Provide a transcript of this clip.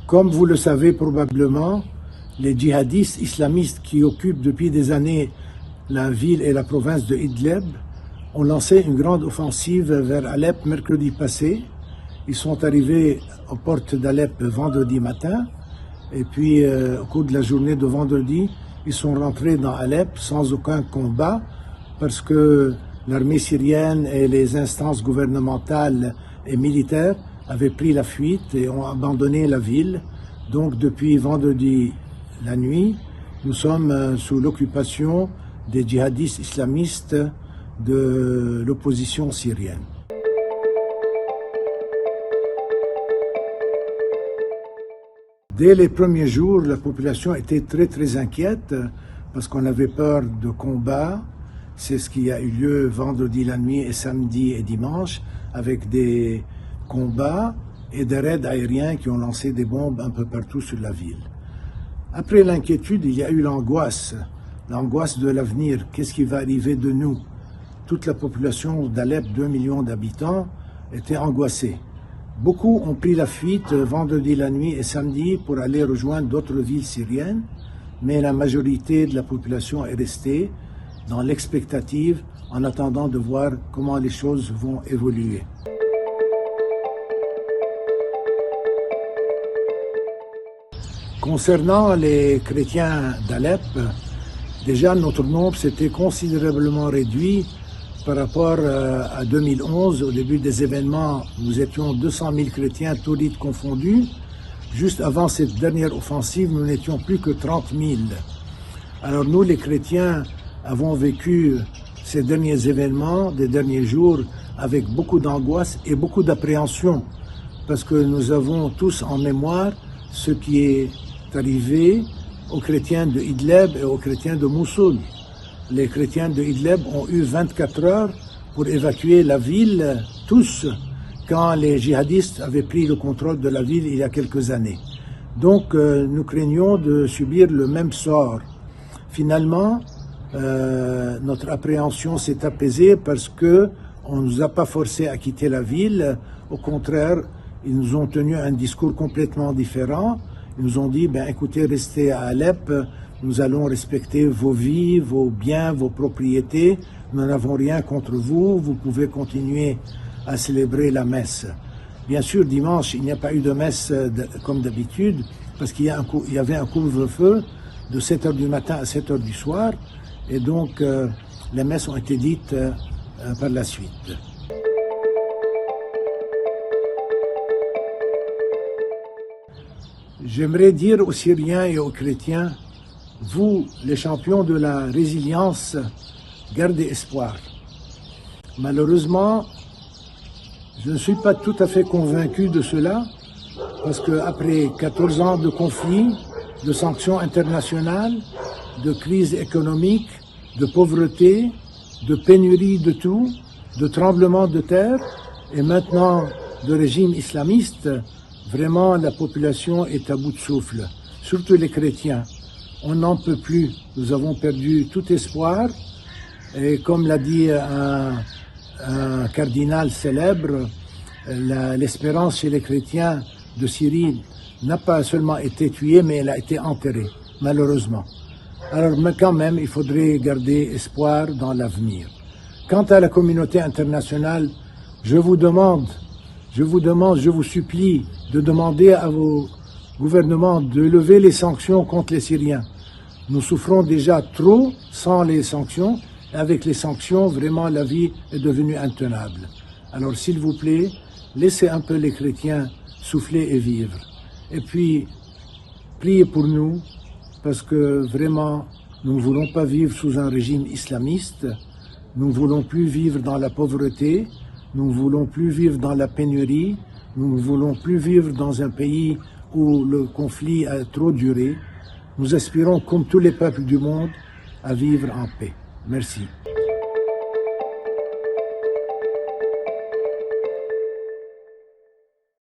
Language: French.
Comme vous le savez probablement, les djihadistes islamistes qui occupent depuis des années la ville et la province de Idlib ont lancé une grande offensive vers Alep mercredi passé. Ils sont arrivés aux portes d'Alep vendredi matin et puis au cours de la journée de vendredi, ils sont rentrés dans Alep sans aucun combat parce que l'armée syrienne et les instances gouvernementales et militaires avaient pris la fuite et ont abandonné la ville. Donc depuis vendredi la nuit, nous sommes sous l'occupation des djihadistes islamistes de l'opposition syrienne. Dès les premiers jours, la population était très inquiète parce qu'on avait peur de combats. C'est ce qui a eu lieu vendredi la nuit et samedi et dimanche avec des combats et des raids aériens qui ont lancé des bombes un peu partout sur la ville. Après l'inquiétude, il y a eu l'angoisse de l'avenir. Qu'est-ce qui va arriver de nous? Toute la population d'Alep, 2 millions d'habitants, était angoissée. Beaucoup ont pris la fuite vendredi la nuit et samedi pour aller rejoindre d'autres villes syriennes, mais la majorité de la population est restée dans l'expectative en attendant de voir comment les choses vont évoluer. Concernant les chrétiens d'Alep, déjà notre nombre s'était considérablement réduit par rapport à 2011, au début des événements. Nous étions 200 000 chrétiens, tous rites confondus. Juste avant cette dernière offensive, nous n'étions plus que 30 000. Alors nous, les chrétiens, avons vécu ces derniers événements, des derniers jours, avec beaucoup d'angoisse et beaucoup d'appréhension, parce que nous avons tous en mémoire ce qui est arrivé aux chrétiens de Idlib et aux chrétiens de Mossoul. Les chrétiens de Idlib ont eu 24 heures pour évacuer la ville, tous, quand les djihadistes avaient pris le contrôle de la ville il y a quelques années. Donc nous craignons de subir le même sort. Finalement, notre appréhension s'est apaisée parce que on ne nous a pas forcés à quitter la ville. Au contraire, ils nous ont tenu un discours complètement différent. Ils nous ont dit, écoutez, restez à Alep, nous allons respecter vos vies, vos biens, vos propriétés. Nous n'avons rien contre vous, vous pouvez continuer à célébrer la messe. Bien sûr, dimanche, il n'y a pas eu de messe comme d'habitude, parce qu'il y avait un couvre-feu de 7 heures du matin à 7 heures du soir, et donc les messes ont été dites par la suite. J'aimerais dire aux Syriens et aux chrétiens, vous, les champions de la résilience, gardez espoir. Malheureusement, je ne suis pas tout à fait convaincu de cela, parce qu'après 14 ans de conflits, de sanctions internationales, de crise économique, de pauvreté, de pénurie de tout, de tremblements de terre, et maintenant de régime islamiste, vraiment la population est à bout de souffle, surtout les chrétiens. On n'en peut plus, nous avons perdu tout espoir, et comme l'a dit un cardinal célèbre, l'espérance chez les chrétiens de Syrie n'a pas seulement été tuée, mais elle a été enterrée, malheureusement. Alors, mais quand même, il faudrait garder espoir dans l'avenir. Quant à la communauté internationale, je vous supplie de demander à vos gouvernements de lever les sanctions contre les Syriens. Nous souffrons déjà trop sans les sanctions. Avec les sanctions, vraiment, la vie est devenue intenable. Alors, s'il vous plaît, laissez un peu les chrétiens souffler et vivre. Et puis, priez pour nous, parce que vraiment, nous ne voulons pas vivre sous un régime islamiste. Nous ne voulons plus vivre dans la pauvreté. Nous ne voulons plus vivre dans la pénurie. Nous ne voulons plus vivre dans un pays où le conflit a trop duré. Nous aspirons, comme tous les peuples du monde, à vivre en paix. Merci.